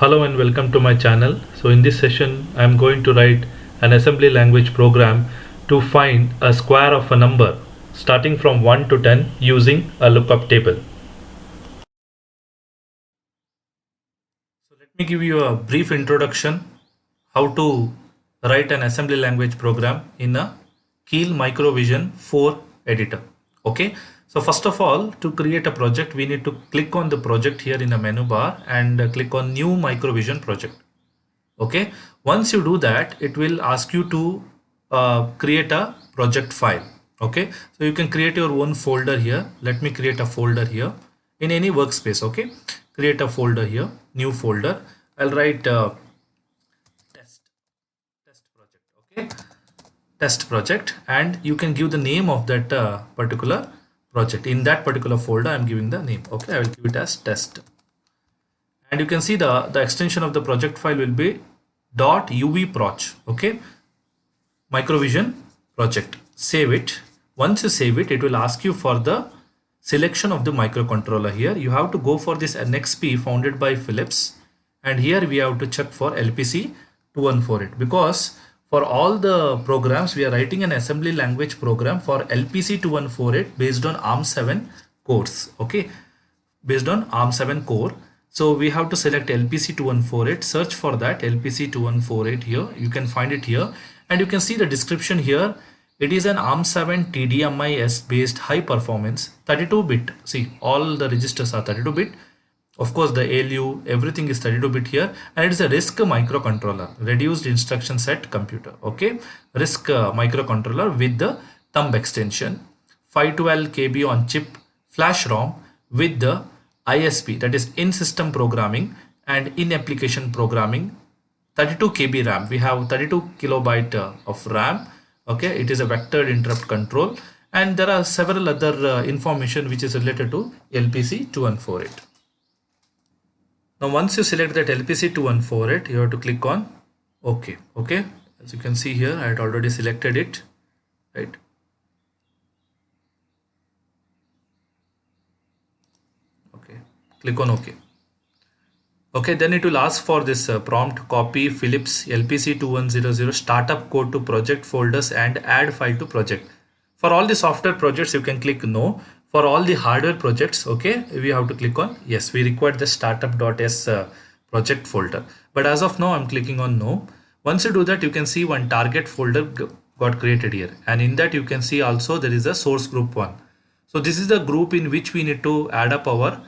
Hello and welcome to my channel. So in this session I am going to write an assembly language program to find a square of a number starting from 1 to 10 using a lookup table. So let me give you a brief introduction how to write an assembly language program in a Keel Microvision 4 editor. Okay, so first of all, to create a project we need to click on the project here in the menu bar and click on new Microvision project. Okay, once you do that it will ask you to create a project file. Okay, so you can create your own folder here. Let me create a folder here in any workspace. Okay, create a folder here, new folder. I'll write test test project. Okay, test project, and you can give the name of that particular project. In that particular folder I'm giving the name. Okay, I will give it as test, and you can see the extension of the project file will be .uvproc. Okay, Microvision project. Save it. Once you save it, it will ask you for the selection of the microcontroller. Here you have to go for this NXP founded by Philips, and here we have to check for LPC 2148, because for all the programs we are writing an assembly language program for LPC 2148 based on ARM7 cores. Okay, based on ARM7 core. So we have to select LPC2148, search for that LPC2148 here. You can find it here, and you can see the description here. It is an ARM7 TDMIS based high performance 32-bit. See, all the registers are 32-bit. Of course, the ALU, everything is 32-bit here, and it is a RISC microcontroller, reduced instruction set computer. Okay, RISC microcontroller with the thumb extension, 512 KB on chip, flash ROM with the ISP, that is in system programming and in application programming, 32 KB RAM. We have 32 kilobyte of RAM. Okay, it is a vectored interrupt control, and there are several other information which is related to LPC2148. Now once you select that LPC2148, you have to click on OK. Okay, as you can see here, I had already selected it, right? Okay, click on OK. Okay, then it will ask for this prompt: copy Philips LPC2100 startup code to project folders and add file to project. For all the software projects you can click no. For all the hardware projects, okay, we have to click on yes. We require the startup.s project folder, but as of now I'm clicking on no. Once you do that, you can see one target folder got created here, and in that you can see also there is a source group 1. So this is the group in which we need to add up our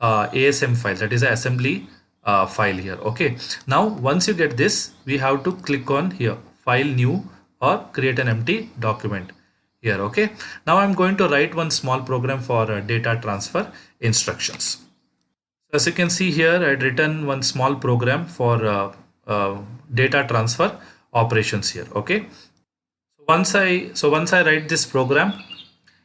ASM file, that is an assembly file here. Okay, now once you get this, we have to click on here file new or create an empty document here. Okay, now I'm going to write one small program for data transfer instructions. So as you can see here, I had written one small program for data transfer operations here. Okay, so once I write this program,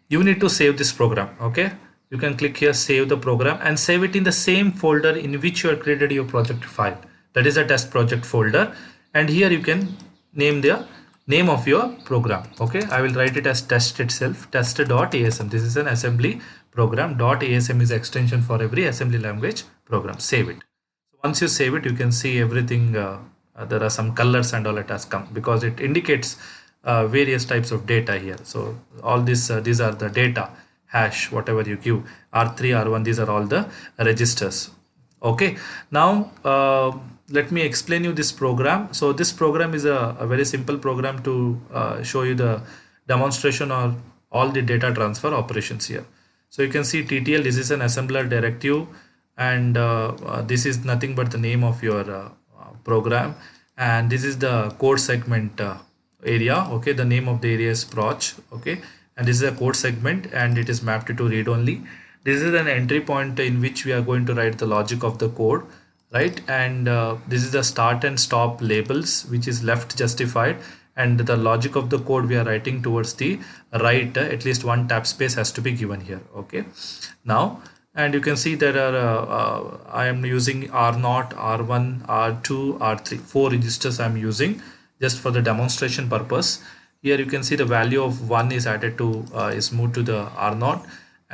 you need to save this program. Okay, you can click here save the program and save it in the same folder in which you have created your project file, that is a test project folder, and here you can name the name of your program. Okay, I will write it as test itself, test.asm. This is an assembly program. .asm is extension for every assembly language program. Save it. Once you save it, you can see everything. There are some colors and all it has come because it indicates various types of data here. So all this these are the data hash, whatever you give, R3, R1, these are all the registers. Okay, now let me explain you this program. So this program is a very simple program to show you the demonstration of all the data transfer operations here. So you can see TTL, this is an assembler directive, and this is nothing but the name of your program, and this is the code segment area. Okay, the name of the area is proc. Okay, and this is a code segment and it is mapped to read only. This is an entry point in which we are going to write the logic of the code, right? And this is the start and stop labels which is left justified, and the logic of the code we are writing towards the right. At least one tab space has to be given here. Okay, now, and you can see there are I am using R0, R1, R2, R3, 4 registers I am using just for the demonstration purpose. Here you can see the value of 1 is added to is moved to the R0,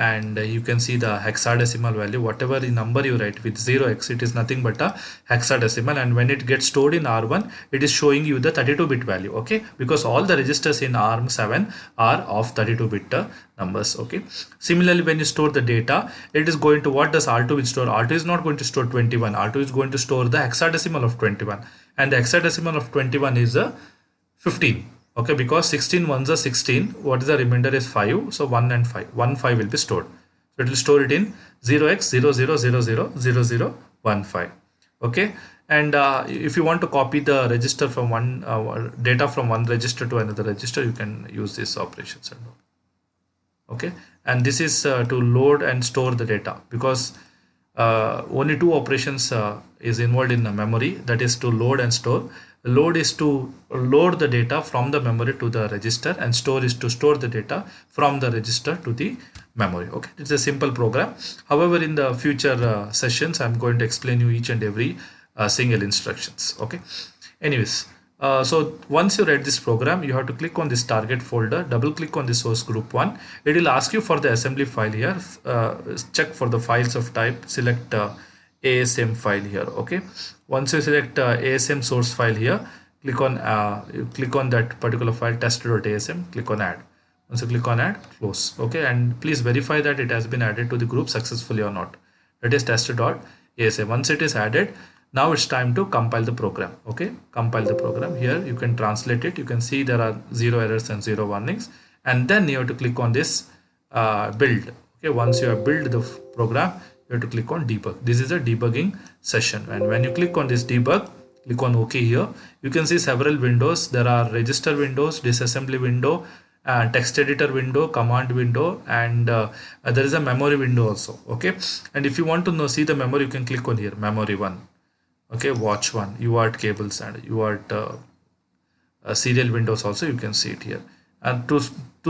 and you can see the hexadecimal value. Whatever the number you write with 0x, it is nothing but a hexadecimal, and when it gets stored in R1, it is showing you the 32-bit value. Okay, because all the registers in ARM7 are of 32-bit numbers. Okay, similarly, when you store the data, it is going to, what does R2 will store? R2 is not going to store 21. R2 is going to store the hexadecimal of 21, and the hexadecimal of 21 is a 15. Okay, because 16 ones are 16, what is the remainder is 5, so 1 and 5, 1 5 will be stored, so it will store it in 0x00000015. Okay, and if you want to copy the register from one data from one register to another register, you can use these operations and all. Okay, and this is to load and store the data, because only two operations is involved in the memory, that is to load and store. Load is to load the data from the memory to the register, and store is to store the data from the register to the memory. Okay, it's a simple program. However, in the future sessions, I'm going to explain you each and every single instructions. Okay, anyways, so once you write this program, you have to click on this target folder, double click on the source group 1. It will ask you for the assembly file here. Check for the files of type, select ASM file here. Okay, once you select ASM source file here, click on that particular file, test.asm, click on add. Once you click on add, close. Okay, and please verify that it has been added to the group successfully or not. That is test.asm. Once it is added, now it's time to compile the program. Okay, compile the program. Here you can translate it. You can see there are 0 errors and 0 warnings, and then you have to click on this build. Okay, once you have built the program, you have to click on debug. This is a debugging session, and when you click on this debug, click on OK here. You can see several windows. There are register windows, disassembly window, text editor window, command window, and there is a memory window also. Okay, and if you want to see the memory, you can click on here, memory 1. Okay, watch 1, UART cables and UART serial windows also, you can see it here. And to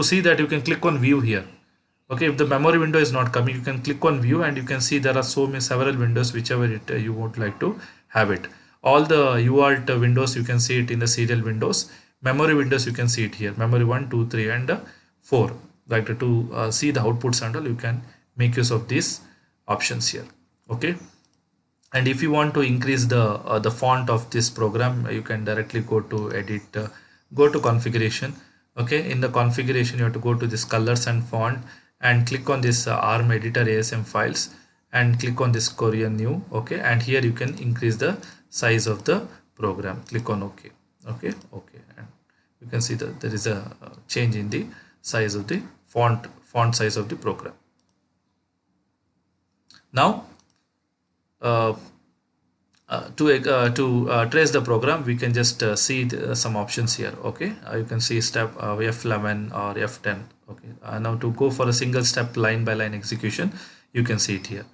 see that, you can click on view here. Okay, if the memory window is not coming, you can click on view, and you can see there are several windows, whichever you would like to have it. All the UART windows, you can see it in the serial windows. Memory windows, you can see it here, memory 1, 2, 3 and 4. Like to see the outputs and all, you can make use of these options here. Okay, and if you want to increase the font of this program, you can directly go to edit, go to configuration. Okay, in the configuration, you have to go to this colors and font, and click on this ARM editor ASM files, and click on this Korean new. Okay, and here you can increase the size of the program. Click on OK. Okay, and you can see that there is a change in the size of the font size of the program. Now to trace the program, we can just see some options here. Okay, you can see step F11 or F10. Okay, now to go for a single step line by line execution, you can see it here.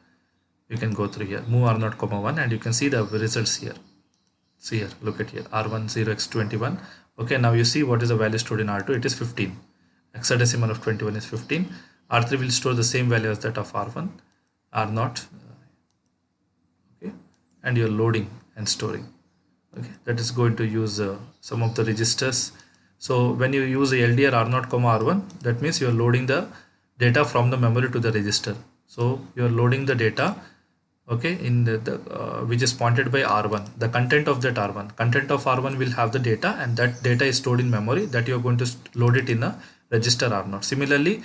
You can go through here, move R0, 1, and you can see the results here. See here, look at here, R1 0x21. Okay, now you see what is the value stored in R2. It is 15. Hexadecimal of 21 is 15. R3 will store the same value as that of R1, R0. Okay, and you're loading and storing. Okay, that is going to use some of the registers. So when you use the LDR R0, R1, that means you are loading the data from the memory to the register. So you are loading the data, okay, in the which is pointed by R1. The content of that R1, content of R1 will have the data, and that data is stored in memory, that you are going to load it in a register R0. Similarly,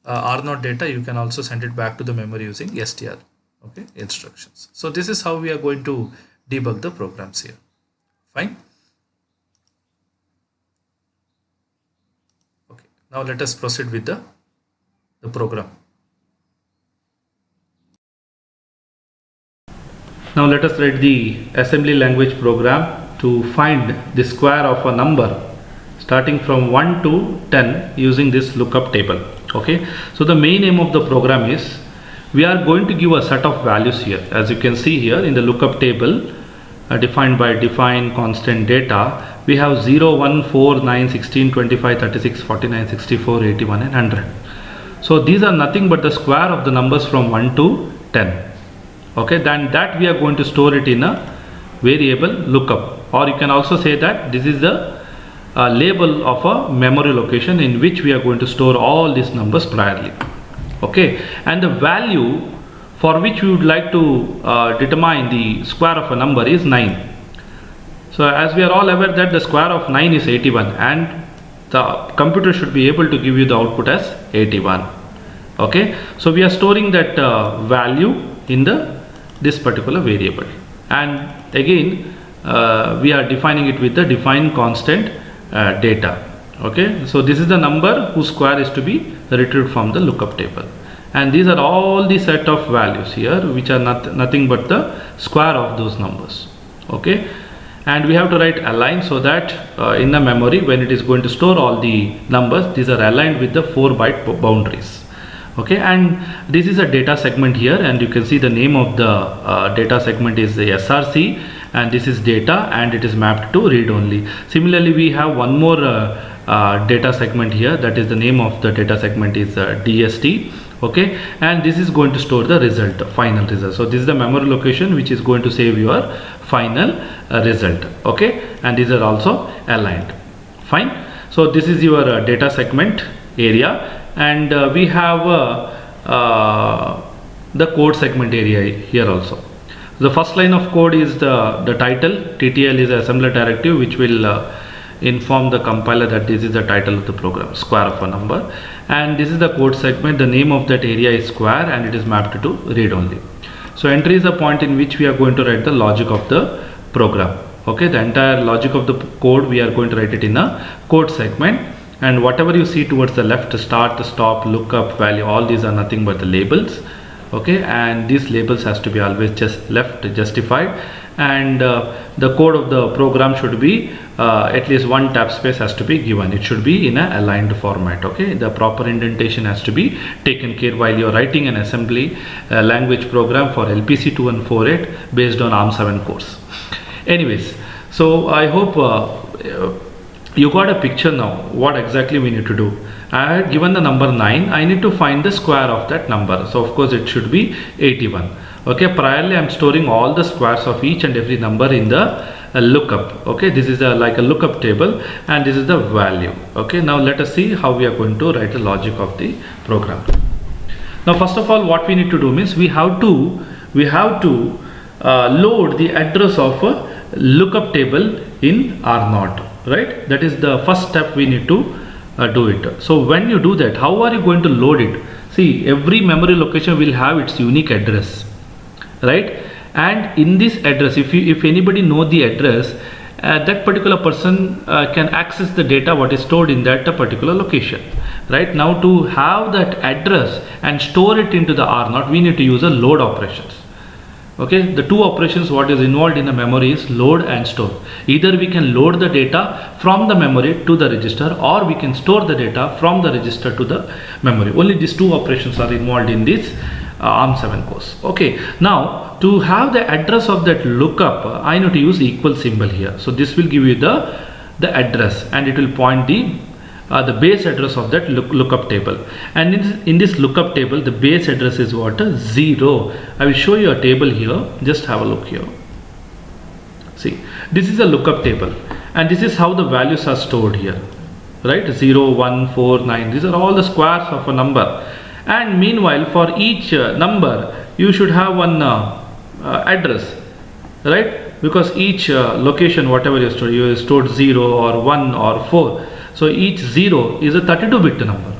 R0 data, you can also send it back to the memory using STR, okay, instructions. So this is how we are going to debug the programs here. Fine. Okay, now let us proceed with the program. Now let us write the assembly language program to find the square of a number starting from 1 to 10 using this lookup table. Okay, so the main aim of the program is we are going to give a set of values here. As you can see here in the lookup table, defined by define constant data, we have 0, 1, 4, 9, 16, 25, 36, 49, 64, 81 and 100. So these are nothing but the square of the numbers from 1 to 10. Okay, then that we are going to store it in a variable lookup, or you can also say that this is the label of a memory location in which we are going to store all these numbers priorly. Okay, and the value for which we would like to determine the square of a number is 9. So as we are all aware that the square of 9 is 81, and the computer should be able to give you the output as 81. Okay, so we are storing that value in this particular variable, and again we are defining it with the define constant data. Okay, so this is the number whose square is to be retrieved from the lookup table, and these are all the set of values here which are nothing but the square of those numbers. Okay, and we have to write align, so that in the memory when it is going to store all the numbers, these are aligned with the 4-byte boundaries. Okay, and this is a data segment here, and you can see the name of the data segment is the SRC, and this is data, and it is mapped to read only. Similarly, we have one more data segment here, that is the name of the data segment is DST. Okay, and this is going to store the result, final result. So this is the memory location which is going to save your final result. Okay, and these are also aligned. Fine. So this is your data segment area, and we have the code segment area here also. The first line of code is the title. TTL is assembler directive which will inform the compiler that this is the title of the program, square of a number, and this is the code segment. The name of that area is square, and it is mapped to read only. So entry is the point in which we are going to write the logic of the program. Okay, the entire logic of the code we are going to write it in a code segment, and whatever you see towards the left, start, stop, lookup, value, all these are nothing but the labels. Okay, and these labels has to be always just left justified, and the code of the program should be at least one tab space has to be given. It should be in a aligned format. Okay, the proper indentation has to be taken care while you are writing an assembly language program for LPC 2148 based on ARM7 course. Anyways, so I hope you got a picture now what exactly we need to do. I had given the number 9. I need to find the square of that number. So of course it should be 81. Okay, priorly I am storing all the squares of each and every number in the lookup. Okay, this is like a lookup table, and this is the value. Okay, now let us see how we are going to write the logic of the program. Now first of all, what we need to do means we have to load the address of a lookup table in R0. Right, that is the first step we need to do it. So when you do that, how are you going to load it? See, every memory location will have its unique address, right? And in this address, if anybody know the address, that particular person can access the data what is stored in that particular location. Right, now to have that address and store it into the R0, we need to use a load operations. Okay, the two operations what is involved in the memory is load and store. Either we can load the data from the memory to the register, or we can store the data from the register to the memory. Only these two operations are involved in this ARM7 course. Okay, now to have the address of that lookup, I need to use equal symbol here. So this will give you the address, and it will point the base address of that lookup table. And in this lookup table, the base address is what? 0. I will show you a table here. Just have a look here. See, this is a lookup table, and this is how the values are stored here. Right, 0, 1, 4, 9. These are all the squares of a number. And meanwhile, for each number, you should have one address. Right, because each location, whatever you stored 0 or 1 or 4. So each 0 is a 32-bit number,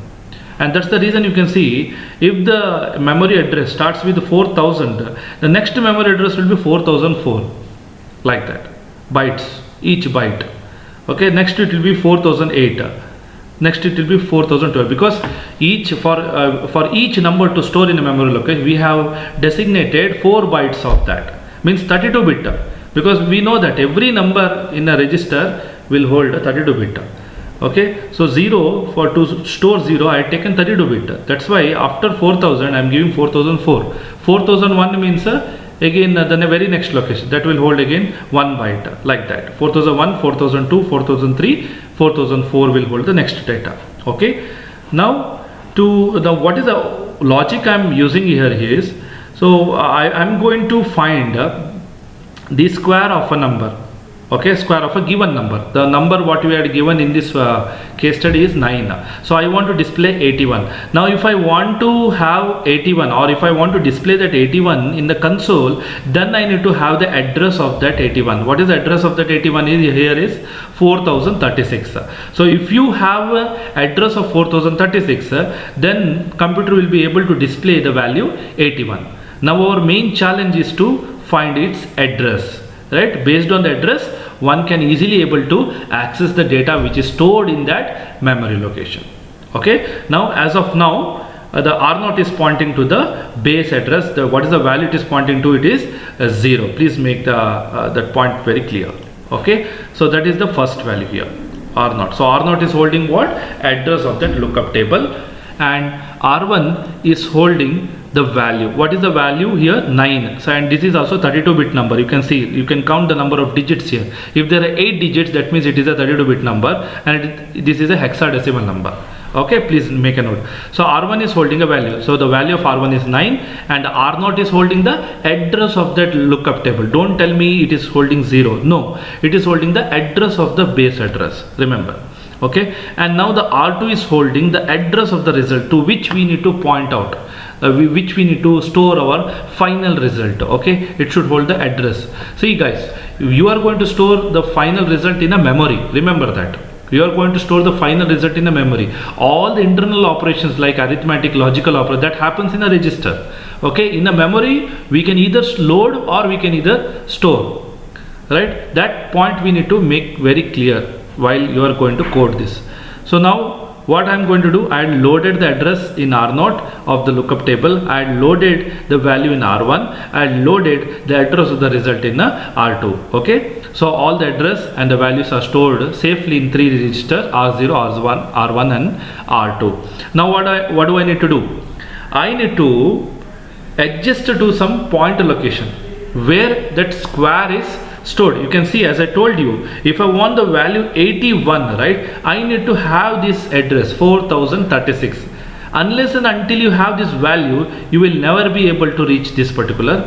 and that's the reason you can see if the memory address starts with 4000, the next memory address will be 4004, like that, bytes, each byte. Okay, next it will be 4008, next it will be 4012, because each for each number to store in a memory location we have designated 4 bytes of that, means 32-bit, because we know that every number in a register will hold a 32-bit. Okay, so 0, for to store 0 I had taken 32-bit. That's why after 4000 I am giving 4004. 4001 means again the very next location that will hold again 1 byte, like that. 4001, 4002, 4003, 4004 will hold the next data. Okay, now to the what is the logic I am using here is, so I am going to find the square of a number. Okay, square of a given number. The number what we had given in this case study is 9. So I want to display 81. Now if I want to have 81, or if I want to display that 81 in the console, then I need to have the address of that 81. What is the address of that 81 is here is 4036. So if you have address of 4036, then computer will be able to display the value 81. Now our main challenge is to find its address. Right, based on the address one can easily able to access the data which is stored in that memory location. Okay, now as of now the R0 is pointing to the base address. What is the value it is pointing to? It is 0. Please make the that point very clear. Okay, so that is the first value here, R0. So R0 is holding what? Address of that lookup table, and R1 is holding the value. What is the value here? 9. So, and this is also 32-bit number. You can see, you can count the number of digits here. If there are 8 digits, that means it is a 32-bit number, and this is a hexadecimal number. Okay, please make a note. So R1 is holding a value. So the value of R1 is 9, and R0 is holding the address of that lookup table. Don't tell me it is holding 0. No, it is holding the address of the base address. Remember. Okay, and now the R2 is holding the address of the result to which we need to point out, which we need to store our final result. Okay, it should hold the address. See guys, you are going to store the final result in a memory. Remember that. You are going to store the final result in a memory. All the internal operations like arithmetic, logical operation, that happens in a register. Okay, in a memory we can either load or we can either store. Right, that point we need to make very clear while you are going to code this. So now what I am going to do, I had loaded the address in R0 of the lookup table, I had loaded the value in R1, I had loaded the address of the result in R2. Okay, so all the address and the values are stored safely in 3 registers, R0, R1 and R2. Now what do I need to do? I need to adjust to some point location where that square is stored. You can see, as I told you, if I want the value 81, right, I need to have this address 4036. Unless and until you have this value, you will never be able to reach this particular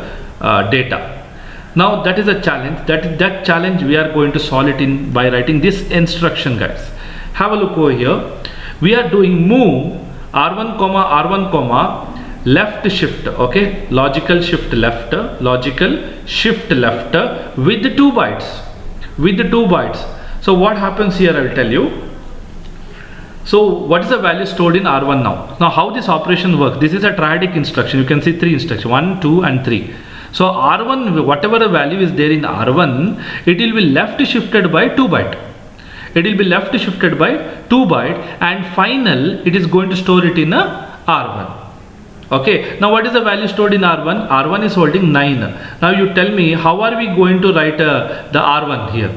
data. Now that is a challenge. That challenge we are going to solve it in by writing this instruction, guys. Have a look over here. We are doing move R1 comma R1 comma left shift. Okay, logical shift left with 2 bytes. So what happens here, I will tell you. So what is the value stored in R1 now? Now how this operation works? This is a triadic instruction. You can see 3 instructions, 1, 2 and 3. So R1, whatever the value is there in R1, it will be left shifted by 2 byte. It will be left shifted by 2 byte, and final it is going to store it in a R1. Okay, now what is the value stored in R1? R1 is holding 9. Now you tell me, how are we going to write the R1 here?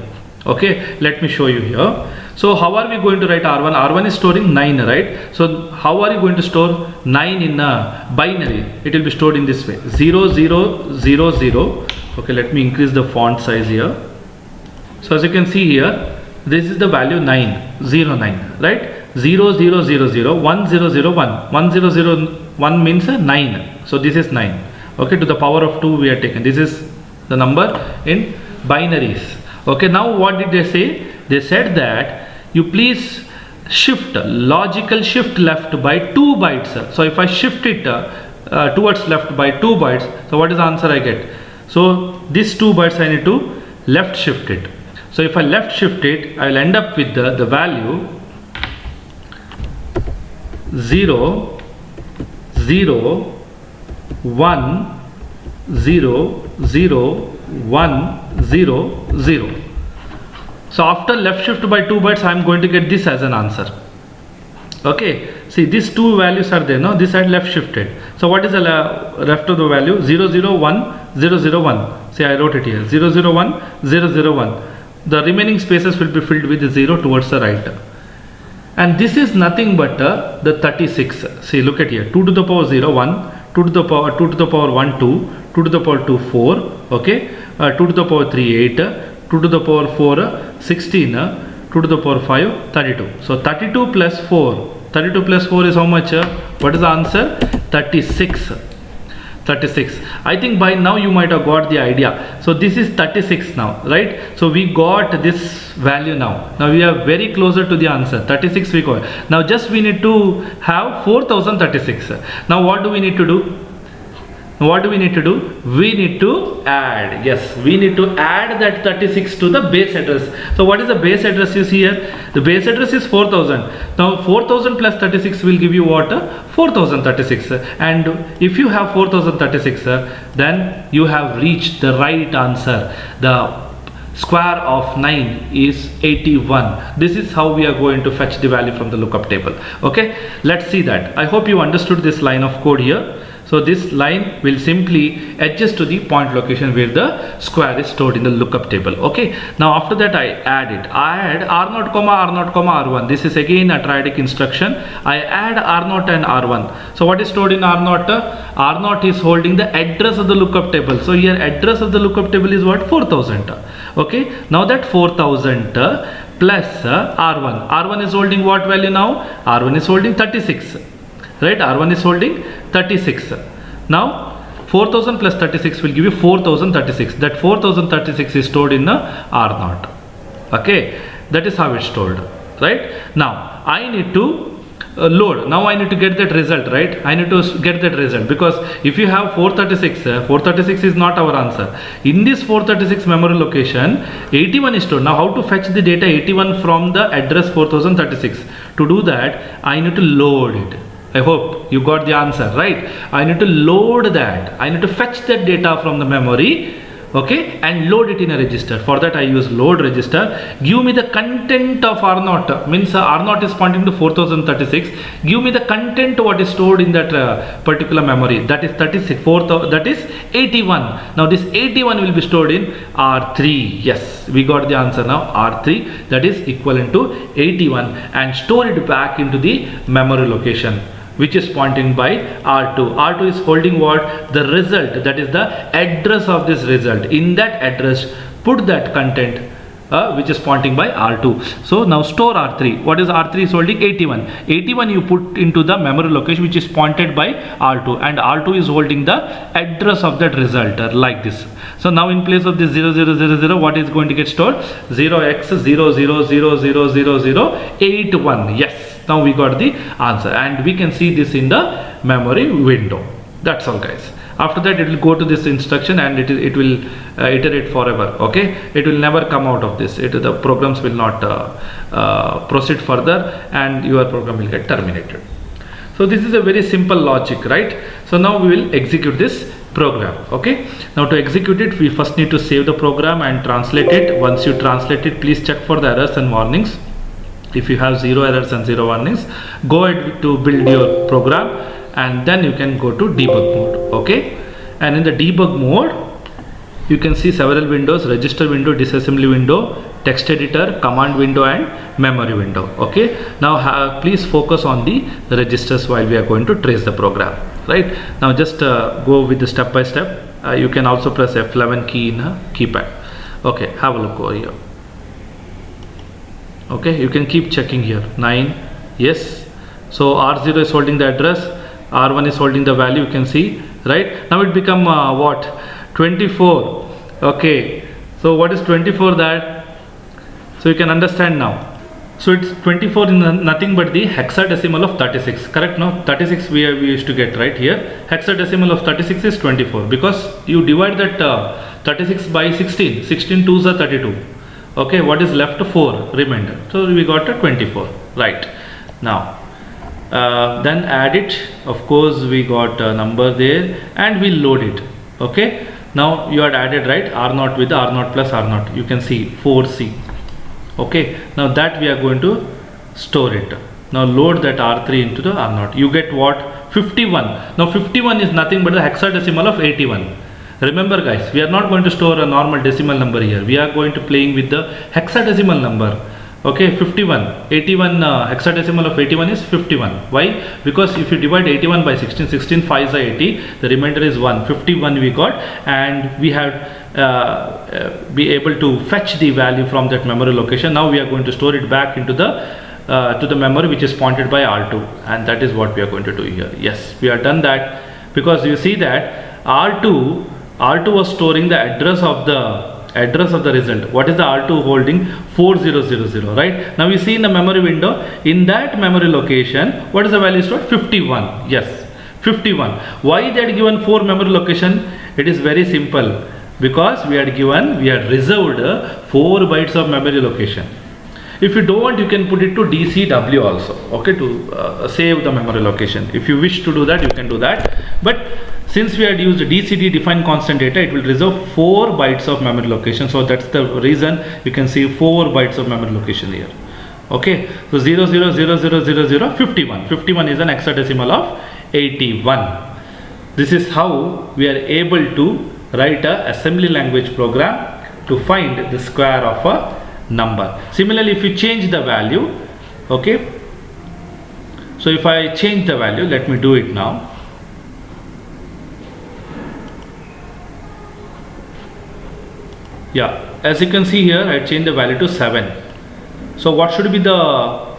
Okay, let me show you here. So how are we going to write R1? R1 is storing 9, right? So how are you going to store 9 in a binary? It will be stored in this way, 0 0 0 0. Okay, let me increase the font size here. So as you can see here, this is the value 9, 0 9, right? 0 0 0 0 1 0 0 1 1 0 0 1 means 9. So this is 9. Okay, to the power of 2 we are taken. This is the number in binaries. Okay, now what did they say? They said that you please shift, logical shift left by 2 bytes. So if I shift it towards left by 2 bytes, so what is the answer I get? So this 2 bytes I need to left shift it. So if I left shift it, I will end up with the value 0 0 1 0 0 1 0 0. So after left shift by 2 bytes, I am going to get this as an answer. Okay, see these 2 values are there. Now this side left shifted. So what is the left of the value? 0 0 1 0 0 1. See, I wrote it here, 0 0 1 0 0 1. The remaining spaces will be filled with 0 towards the right. And this is nothing but the 36. See, look at here, 2 to the power 0 1, 2 to the power 1 2, 2 to the power 2 4, okay, 2 to the power 3 8, 2 to the power 4 16, 2 to the power 5 32. So 32 plus 4 is how much? What is the answer? 36. 36. I think by now you might have got the idea. So this is 36 now, right? So we got this value now. Now we are very closer to the answer. 36 we got. Now just we need to have 4036. Now what do we need to do? What do we need to do? We need to add. Yes, we need to add that 36 to the base address. So what is the base address you see here? The base address is 4000. Now 4000 plus 36 will give you what? 4036. And if you have 4036, then you have reached the right answer. The square of 9 is 81. This is how we are going to fetch the value from the lookup table. Okay, let's see that. I hope you understood this line of code here. So this line will simply adjust to the point location where the square is stored in the lookup table. Okay, now after that I add it. I add r0 comma r0 comma r1. This is again a triadic instruction. I add r0 and r1. So what is stored in r0? R0 is holding the address of the lookup table. So here address of the lookup table is what? 4000. Okay, now that 4000 plus r1. R1 is holding what value now? R1 is holding 36. Right, R1 is holding 36. Now 4000 plus 36 will give you 4036. That 4036 is stored in R0. Okay, that is how it's stored. Right, now I need to load. Now I need to get that result, right? I need to get that result, because if you have 436, 436 is not our answer. In this 436 memory location, 81 is stored. Now how to fetch the data 81 from the address 4036? To do that, I need to load it. I hope you got the answer, right? I need to load that. I need to fetch that data from the memory, okay, and load it in a register. For that I use load register. Give me the content of R0, means R0 is pointing to 4036. Give me the content what is stored in that particular memory. That is 36, that is 81. Now this 81 will be stored in R3. Yes, we got the answer now. R3, that is equivalent to 81, and store it back into the memory location, which is pointing by R2. R2 is holding what? The result, that is the address of this result. In that address, put that content which is pointing by R2. So now store R3. What is R3 is holding? 81. 81 you put into the memory location which is pointed by R2, and R2 is holding the address of that result like this. So now in place of this 0000, what is going to get stored? 0x00000081. Yes. Now we got the answer, and we can see this in the memory window. That's all, guys. After that it will go to this instruction, and it will iterate forever. Okay, it will never come out of this. The programs will not proceed further, and your program will get terminated. So this is a very simple logic, right? So now we will execute this program. Okay, now to execute it, we first need to save the program and translate it. Once you translate it, please check for the errors and warnings. If you have 0 errors and 0 warnings, go ahead to build your program, and then you can go to debug mode. Okay, and in the debug mode you can see several windows: register window, disassembly window, text editor, command window, and memory window. Okay, now please focus on the registers while we are going to trace the program. Right, now just go with the step by step. You can also press F11 key in a keypad. Okay, have a look over here. Okay, you can keep checking here. 9, yes. So R0 is holding the address, R1 is holding the value. You can see, right? Now it become what? 24. Okay, so what is 24? That, so you can understand now. So it's 24 in nothing but the hexadecimal of 36. Correct? No, 36 we used to get right here. Hexadecimal of 36 is 24, because you divide that 36 by 16. 16 2s are 32. Okay, what is left? 4 remainder. So we got a 24. Right, now then add it. Of course we got a number there, and we load it. Okay, now you had added, right, R0 with the R0 plus R0. You can see 4C. Okay, now that we are going to store it. Now load that R3 into the R0. You get what? 51. Now 51 is nothing but the hexadecimal of 81. Remember, guys, we are not going to store a normal decimal number here. We are going to playing with the hexadecimal number. Okay, 51. 81 hexadecimal of 81 is 51. Why? Because if you divide 81 by 16, 16 5s are 80. The remainder is 1. 51 we got, and we have be able to fetch the value from that memory location. Now we are going to store it back into the to the memory which is pointed by R2, and that is what we are going to do here. Yes, we have done that, because you see that R2 was storing the address of the result. What is the R2 holding? 4000, right? Now you see in the memory window, in that memory location, what is the value stored? 51. Yes, 51. Why they had given 4 memory location? It is very simple, because we had reserved 4 bytes of memory location. If you don't, you can put it to DCW also, okay, to save the memory location. If you wish to do that, you can do that. But since we had used DCD, define constant data, it will reserve 4 bytes of memory location. So that's the reason you can see 4 bytes of memory location here. Okay, so 000000 51. 51 is an hexadecimal of 81. This is how we are able to write a assembly language program to find the square of a number. Similarly, if you change the value, okay, so if I change the value, let me do it now. Yeah, as you can see here, I changed the value to 7. So what should be the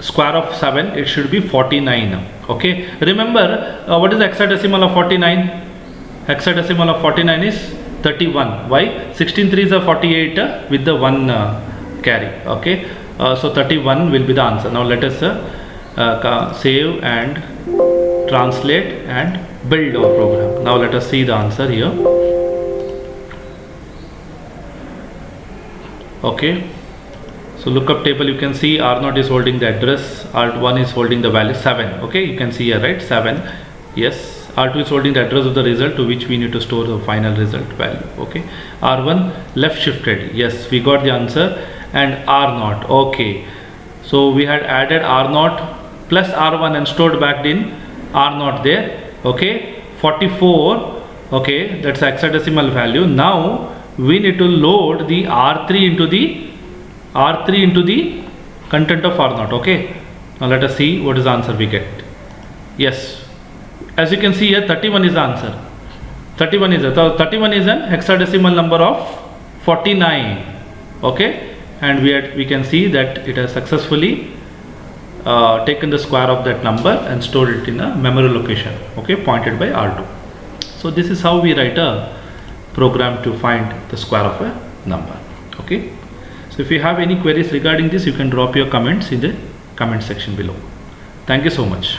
square of 7? It should be 49. Okay, remember what is the hexadecimal of 49? Hexadecimal of 49 is 31. Why? 16 3s are 48 with the 1 carry. Okay, so 31 will be the answer. Now let us save and translate and build our program. Now let us see the answer here. Okay, so lookup table, you can see R0 is holding the address, R1 is holding the value 7. Okay, you can see here, right? 7. Yes, R2 is holding the address of the result to which we need to store the final result value. Okay, R1 left shifted. Yes, we got the answer. And R0. Okay, so we had added R0 plus R1 and stored back in R0 there. Okay, 44. Okay, that's hexadecimal value. Now we need to load the R3 into the content of R0. Okay, now let us see what is the answer we get. Yes, as you can see here, 31 is the answer. 31 is an hexadecimal number of 49. Okay, and we can see that it has successfully taken the square of that number and stored it in a memory location, okay, pointed by R2. So this is how we write a program to find the square of a number. Okay, so if you have any queries regarding this, you can drop your comments in the comment section below. Thank you so much.